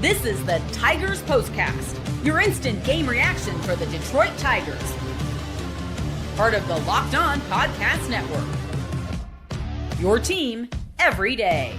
This is the Tigers Postcast, your instant game reaction for the Detroit Tigers. Part of the Locked On Podcast Network. Your team every day.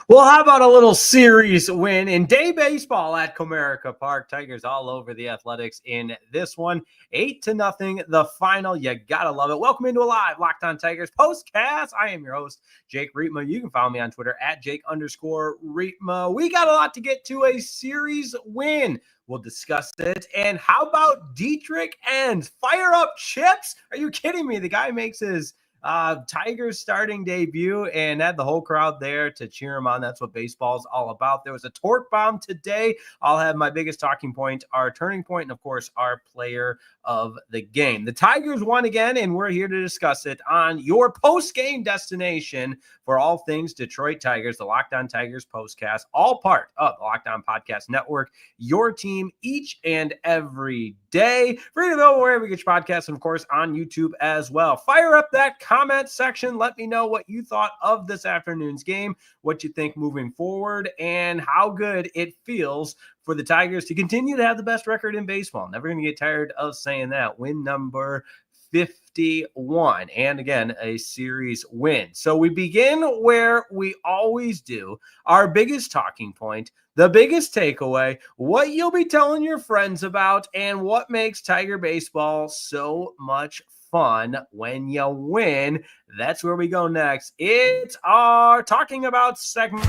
Well, how about a little series win in day baseball at Comerica Park? Tigers all over the Athletics in this one. 8-0, the final. You gotta love it. Welcome into a live Locked On Tigers postcast. I am your host, Jake Rietma. You can follow me on Twitter at Jake_Rietma. We got a lot to get to. A series win. We'll discuss it. And how about Dietrich Enns? Fire up chips? Are you kidding me? The guy makes his Tigers starting debut and had the whole crowd there to cheer him on. That's what baseball is all about. There was a torque bomb today. I'll have my biggest talking point, our turning point, and of course, our player of the game. The Tigers won again, and we're here to discuss it on your post-game destination for all things Detroit Tigers, the Locked On Tigers postcast, all part of the Locked On Podcast Network, your team each and every day. Free to go wherever you get your podcasts, and of course, on YouTube as well. Fire up that comment section. Let me know what you thought of this afternoon's game, what you think moving forward, and how good it feels for the Tigers to continue to have the best record in baseball. Never going to get tired of saying that. Win number 51. And again, a series win. So we begin where we always do. Our biggest talking point, the biggest takeaway, what you'll be telling your friends about, and what makes Tiger baseball so much fun when you win. That's where we go next. It's our talking about segment.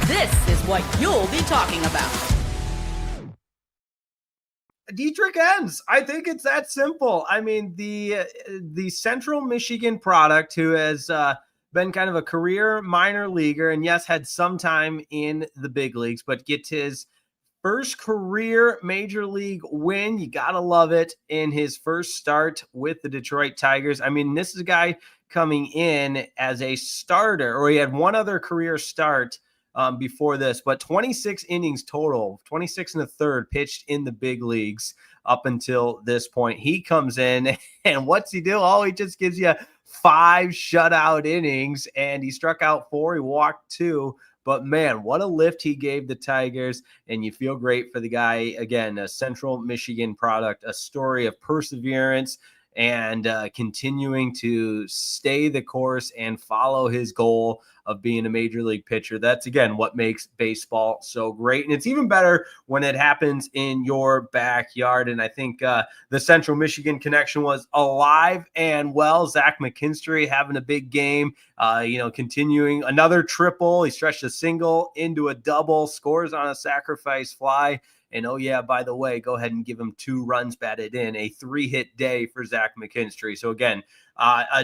This is what you'll be talking about. Dietrich Enns. I think it's that simple. I mean, the Central Michigan product who has been kind of a career minor leaguer and yes, had some time in the big leagues, but gets his first career major league win. You got to love it in his first start with the Detroit Tigers. I mean, this is a guy coming in as a starter, or he had one other career start before this, but 26 innings total, 26 and a third pitched in the big leagues up until this point. He comes in and what's he do? Oh, he just gives you 5 shutout innings and he struck out 4. He walked 2. But man, what a lift he gave the Tigers, and you feel great for the guy. Again, a Central Michigan product, a story of perseverance and continuing to stay the course and follow his goal of being a major league pitcher. That's, again, what makes baseball so great. And it's even better when it happens in your backyard. And I think the Central Michigan connection was alive and well. Zach McKinstry having a big game, continuing another triple. He stretched a single into a double, scores on a sacrifice fly. And oh, yeah, by the way, go ahead and give him 2 runs batted in, a 3-hit day for Zach McKinstry. So, again,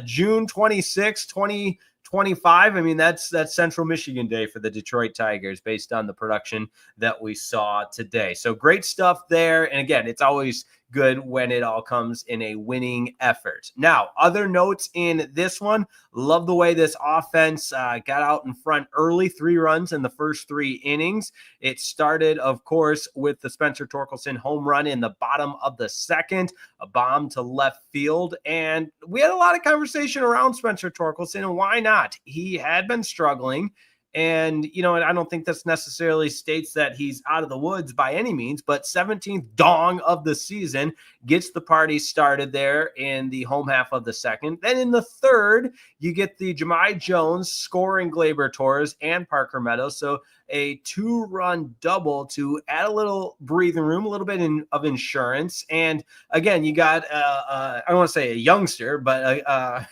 June 26, 2025, I mean, that's Central Michigan Day for the Detroit Tigers based on the production that we saw today. So, great stuff there. And, again, it's always good when it all comes in a winning effort. Now, other notes in this one, love the way this offense got out in front early, 3 runs in the first 3 innings. It started, of course, with the Spencer Torkelson home run in the bottom of the second, a bomb to left field. And we had a lot of conversation around Spencer Torkelson, and why not? He had been struggling. And, I don't think this necessarily states that he's out of the woods by any means, but 17th dong of the season gets the party started there in the home half of the second. Then in the third, you get the Jahmai Jones scoring Gleybor, Torres, and Parker Meadows. So a 2-run double to add a little breathing room, a little bit of insurance. And again, you got, I don't want to say a youngster, but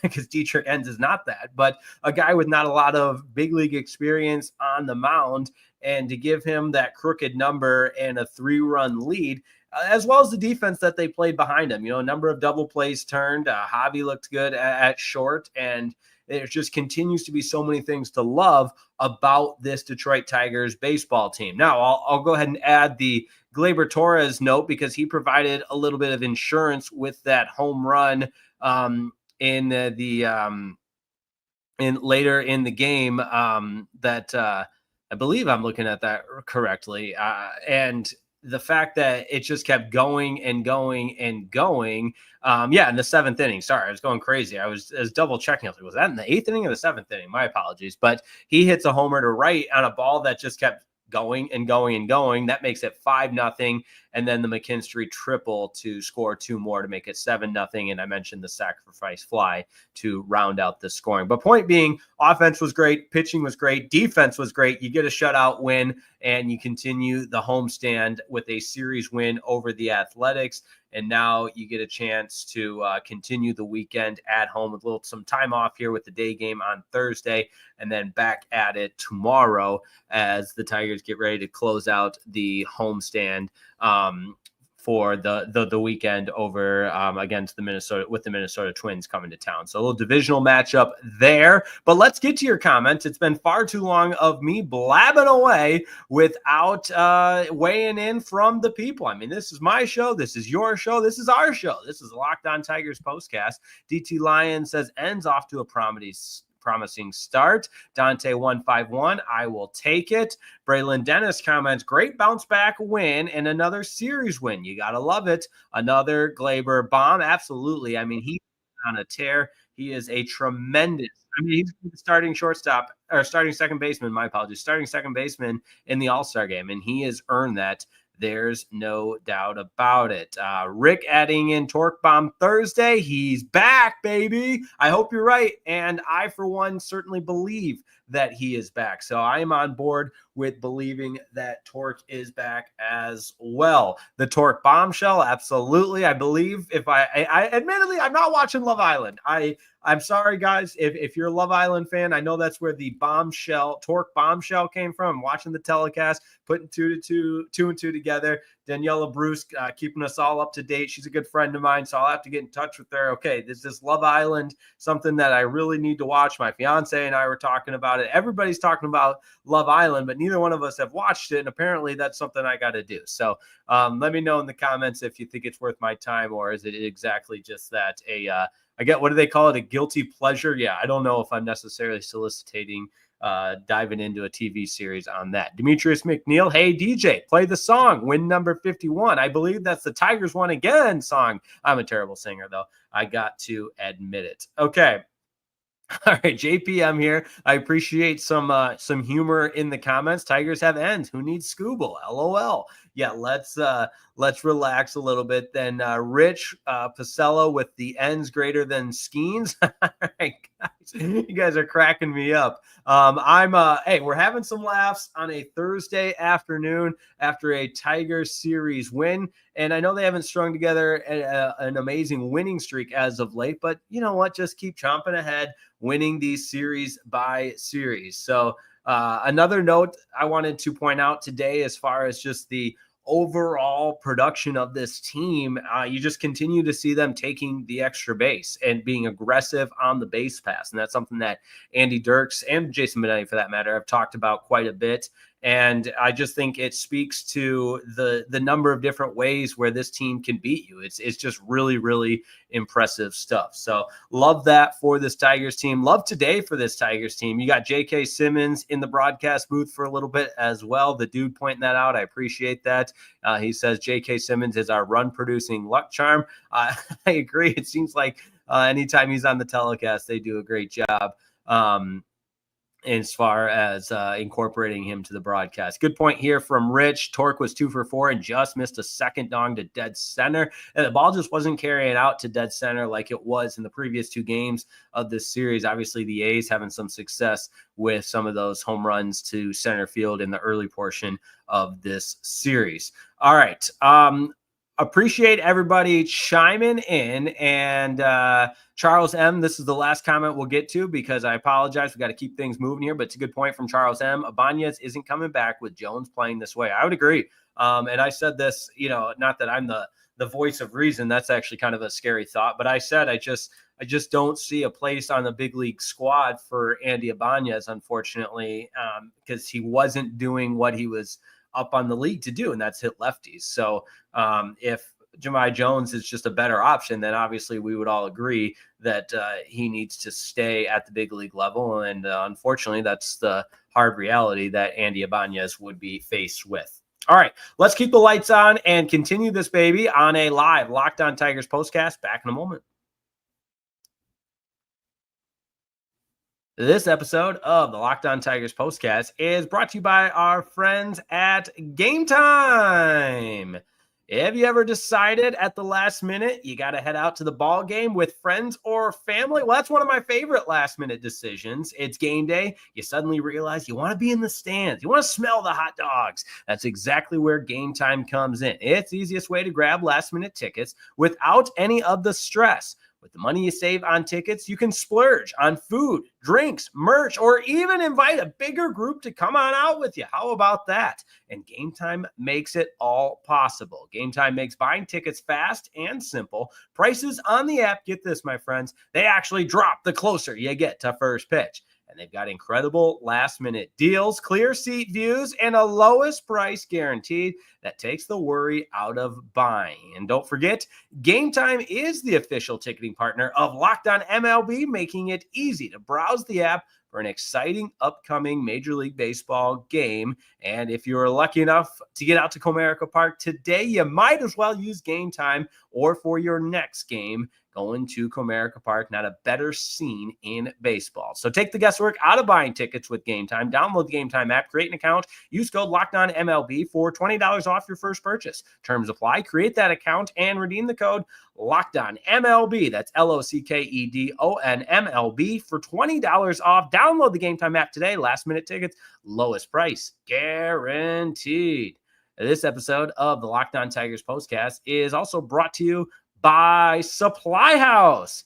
because Dietrich Enns is not that, but a guy with not a lot of big league experience on the mound, and to give him that crooked number and a 3-run lead, as well as the defense that they played behind him. A number of double plays turned. Javi looked good at short, and there just continues to be so many things to love about this Detroit Tigers baseball team. Now, I'll go ahead and add the Gleybor Torres note because he provided a little bit of insurance with that home run in later in the game that I believe I'm looking at that correctly. And the fact that it just kept going and going and going. In the seventh inning. Sorry, I was going crazy. I was double checking. I was like, was that in the eighth inning or the seventh inning? My apologies. But he hits a homer to right on a ball that just kept going and going and going. That makes it 5-0. And then the McKinstry triple to score 2 more to make it 7-0. And I mentioned the sacrifice fly to round out the scoring. But point being, offense was great. Pitching was great. Defense was great. You get a shutout win and you continue the homestand with a series win over the Athletics. And now you get a chance to continue the weekend at home with some time off here with the day game on Thursday, and then back at it tomorrow as the Tigers get ready to close out the homestand for the weekend over against the Minnesota Twins coming to town. So a little divisional matchup there. But let's get to your comments. It's been far too long of me blabbing away without weighing in from the people. I mean, this is my show. This is your show. This is our show. This is the Locked On Tigers postcast. DT Lion says Enns off to a promising start. Dante 151, I will take it. Braylon Dennis comments, great bounce back win and another series win. You gotta love it. Another Gleybor bomb. Absolutely. I mean, he's on a tear. He is a tremendous, he's the starting second baseman in the All-Star game, and he has earned that. There's no doubt about it. Rick adding in Torque Bomb Thursday. He's back, baby. I hope you're right. And I, for one, certainly believe that he is back. So I am on board with believing that Torque is back as well. The Torque bombshell, absolutely. I believe I admittedly, I'm not watching Love Island. I'm sorry, guys. If you're a Love Island fan, I know that's where the Torque bombshell came from. I'm watching the telecast, putting two and two together. Daniela Bruce keeping us all up to date. She's a good friend of mine, so I'll have to get in touch with her. Okay, this is Love Island, something that I really need to watch. My fiance and I were talking about it. Everybody's talking about Love Island, but neither one of us have watched it, and apparently that's something I got to do. So let me know in the comments if you think it's worth my time, or is it exactly just that what do they call it? A guilty pleasure? Yeah, I don't know if I'm necessarily soliciting diving into a TV series on that. Demetrius McNeil, hey, DJ, play the song, win number 51. I believe that's the Tigers Won Again song. I'm a terrible singer, though. I got to admit it. Okay. All right, JPM here. I appreciate some humor in the comments. Tigers have Enns. Who needs Scooble? LOL. Yeah, let's relax a little bit. Then Rich Pacello with the Enns greater than Skeens. All right, guys, you guys are cracking me up. Hey, we're having some laughs on a Thursday afternoon after a Tigers series win. And I know they haven't strung together an amazing winning streak as of late, but you know what? Just keep chomping ahead, winning these series by series. So another note I wanted to point out today, as far as just the overall production of this team, you just continue to see them taking the extra base and being aggressive on the base pass. And that's something that Andy Dirks and Jason Benetti, for that matter, have talked about quite a bit. And I just think it speaks to the number of different ways where this team can beat you. It's just really, really impressive stuff. So love that for this Tigers team. Love today for this Tigers team. You got J.K. Simmons in the broadcast booth for a little bit as well. The dude pointing that out, I appreciate that. He says J.K. Simmons is our run-producing luck charm. I agree. It seems like anytime he's on the telecast, they do a great job. As far as incorporating him to the broadcast. Good point here from Rich. Torque was 2 for 4 and just missed a second dong to dead center. And the ball just wasn't carrying out to dead center like it was in the previous 2 games of this series. Obviously, the A's having some success with some of those home runs to center field in the early portion of this series. All right. Appreciate everybody chiming in. And Charles M., this is the last comment we'll get to because I apologize. We got to keep things moving here, but it's a good point from Charles M. Ibanez isn't coming back with Jones playing this way. I would agree. And I said this, not that I'm the voice of reason. That's actually kind of a scary thought. But I said I just don't see a place on the big league squad for Andy Ibanez, unfortunately, because he wasn't doing what he was up on the league to do, and that's hit lefties. So if Jahmai Jones is just a better option, then obviously we would all agree that he needs to stay at the big league level. And unfortunately, that's the hard reality that Andy Ibanez would be faced with. All right, let's keep the lights on and continue this baby on a live Locked On Tigers postcast. Back in a moment. This episode of the Locked On Tigers postcast is brought to you by our friends at Game Time. Have you ever decided at the last minute you got to head out to the ball game with friends or family? Well, that's one of my favorite last minute decisions. It's game day. You suddenly realize you want to be in the stands. You want to smell the hot dogs. That's exactly where Game Time comes in. It's the easiest way to grab last minute tickets without any of the stress. With the money you save on tickets, you can splurge on food, drinks, merch, or even invite a bigger group to come on out with you. How about that? And Game Time makes it all possible. Game Time makes buying tickets fast and simple. Prices on the app, get this, my friends, they actually drop the closer you get to first pitch. And they've got incredible last-minute deals, clear seat views, and a lowest price guaranteed that takes the worry out of buying. And don't forget, Game Time is the official ticketing partner of Locked On MLB, making it easy to browse the app for an exciting upcoming Major League Baseball game. And if you're lucky enough to get out to Comerica Park today, you might as well use Game Time or for your next game. Going to Comerica Park, not a better scene in baseball. So take the guesswork out of buying tickets with Game Time. Download the Game Time app, create an account, use code LOCKEDONMLB for $20 off your first purchase. Terms apply. Create that account and redeem the code LOCKEDONMLB. That's LOCKEDONMLB for $20 off. Download the Game Time app today. Last minute tickets, lowest price guaranteed. This episode of the Locked On Tigers postcast is also brought to you by Supply House.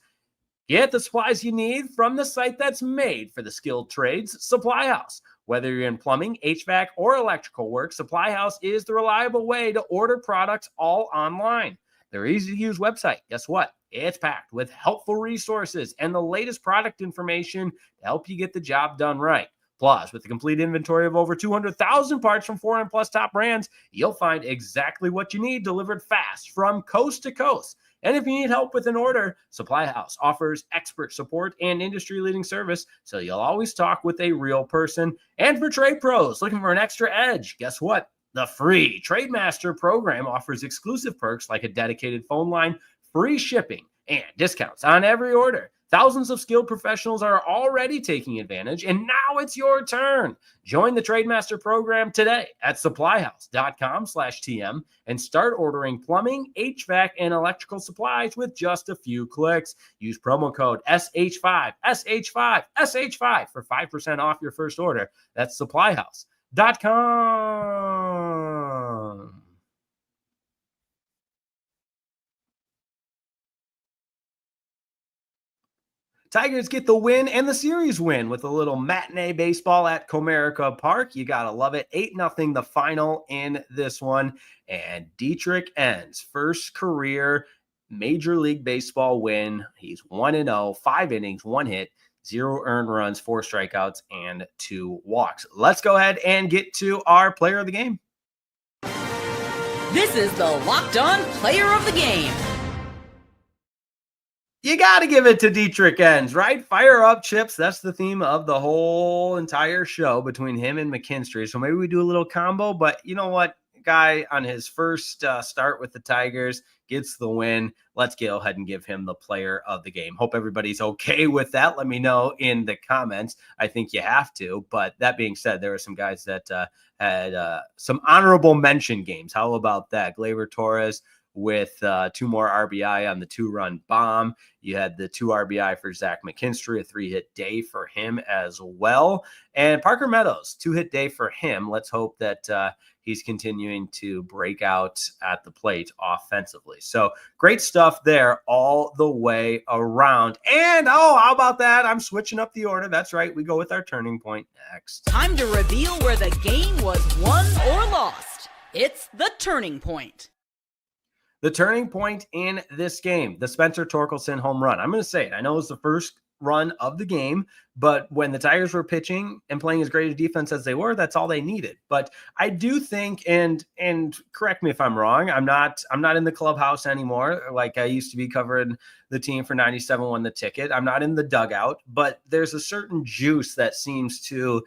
Get the supplies you need from the site that's made for the skilled trades, Supply House. Whether you're in plumbing, HVAC, or electrical work, Supply House is the reliable way to order products all online. Their easy-to-use website, guess what? It's packed with helpful resources and the latest product information to help you get the job done right. Plus, with the complete inventory of over 200,000 parts from 400+ top brands, you'll find exactly what you need delivered fast from coast to coast. And if you need help with an order, Supply House offers expert support and industry-leading service, so you'll always talk with a real person. And for trade pros looking for an extra edge, guess what? The free TradeMaster program offers exclusive perks like a dedicated phone line, free shipping, and discounts on every order. Thousands of skilled professionals are already taking advantage, and now it's your turn. Join the TradeMaster program today at supplyhouse.com/TM and start ordering plumbing, HVAC, and electrical supplies with just a few clicks. Use promo code SH5, SH5, SH5 for 5% off your first order. That's supplyhouse.com. Tigers get the win and the series win with a little matinee baseball at Comerica Park. You got to love it. 8-0 the final in this one. And Dietrich Enns, first career Major League Baseball win. He's 1-0, 5 innings, 1 hit, 0 earned runs, 4 strikeouts, and 2 walks. Let's go ahead and get to our player of the game. This is the Locked On Player of the Game. You got to give it to Dietrich Enns, right? Fire up, Chips. That's the theme of the whole entire show between him and McKinstry. So maybe we do a little combo, but you know what? Guy on his first start with the Tigers gets the win. Let's go ahead and give him the player of the game. Hope everybody's okay with that. Let me know in the comments. I think you have to. But that being said, there are some guys that had some honorable mention games. How about that? Gleybor, Torres, with 2 more RBI on the 2-run bomb. You had the 2 RBI for Zach McKinstry, a 3-hit day for him as well. And Parker Meadows, 2-hit day for him. Let's hope that he's continuing to break out at the plate offensively. So great stuff there all the way around. And, how about that? I'm switching up the order. That's right. We go with our turning point next. Time to reveal where the game was won or lost. It's the turning point. The turning point in this game, the Spencer Torkelson home run. I'm going to say it. I know it was the first run of the game, but when the Tigers were pitching and playing as great a defense as they were, that's all they needed. But I do think, and correct me if I'm wrong, I'm not in the clubhouse anymore like I used to be, covering the team for 97 Won the Ticket. I'm not in the dugout, but there's a certain juice that seems to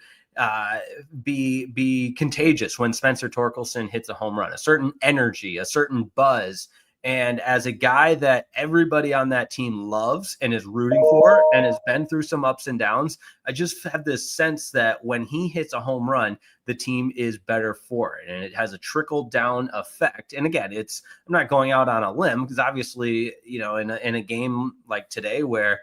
be contagious when Spencer Torkelson hits a home run, a certain energy, a certain buzz. And as a guy that everybody on that team loves and is rooting for and has been through some ups and downs, I just have this sense that when he hits a home run, the team is better for it. And it has a trickle down effect. And again, I'm not going out on a limb because obviously, in a game like today where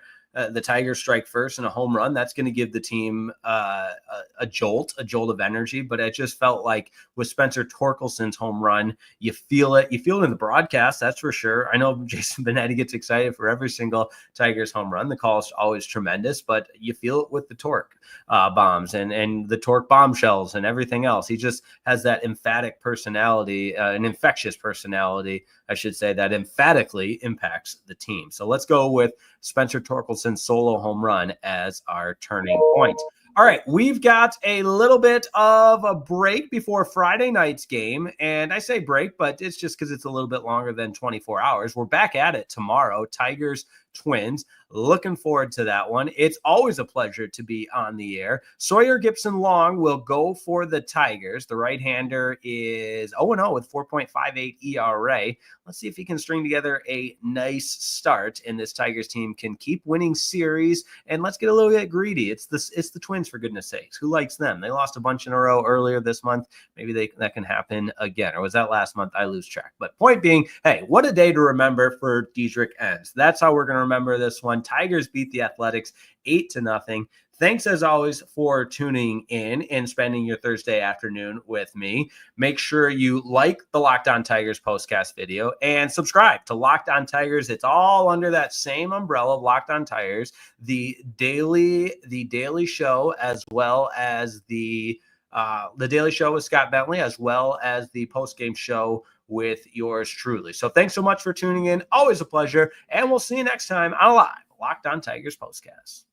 the Tigers strike first and a home run, that's going to give the team a jolt of energy. But it just felt like with Spencer Torkelson's home run, you feel it. You feel it in the broadcast, that's for sure. I know Jason Benetti gets excited for every single Tigers home run. The call is always tremendous, but you feel it with the torque bombs and the torque bombshells and everything else. He just has that emphatic personality, an infectious personality, I should say, that emphatically impacts the team. So let's go with Spencer Torkelson's solo home run as our turning point. All right, we've got a little bit of a break before Friday night's game. And I say break, but it's just because it's a little bit longer than 24 hours. We're back at it tomorrow, Tigers Twins. Looking forward to that one. It's always a pleasure to be on the air. Sawyer Gipson-Long will go for the Tigers. The right-hander is 0-0 with 4.58 ERA. Let's see if he can string together a nice start, and this Tigers team can keep winning series. And let's get a little bit greedy. It's the Twins, for goodness sakes. Who likes them? They lost a bunch in a row earlier this month. Maybe that can happen again. Or was that last month? I lose track. But point being, hey, what a day to remember for Dietrich Enns. That's how we're going to remember this one. Tigers beat the Athletics 8-0. Thanks, as always, for tuning in and spending your Thursday afternoon with me. Make sure you like the Locked On Tigers postcast video and subscribe to Locked On Tigers. It's all under that same umbrella of Locked On Tigers, the daily show, as well as the Daily Show with Scott Bentley, as well as the post-game show with yours truly. So thanks so much for tuning in. Always a pleasure. And we'll see you next time on a live Locked On Tigers postcast.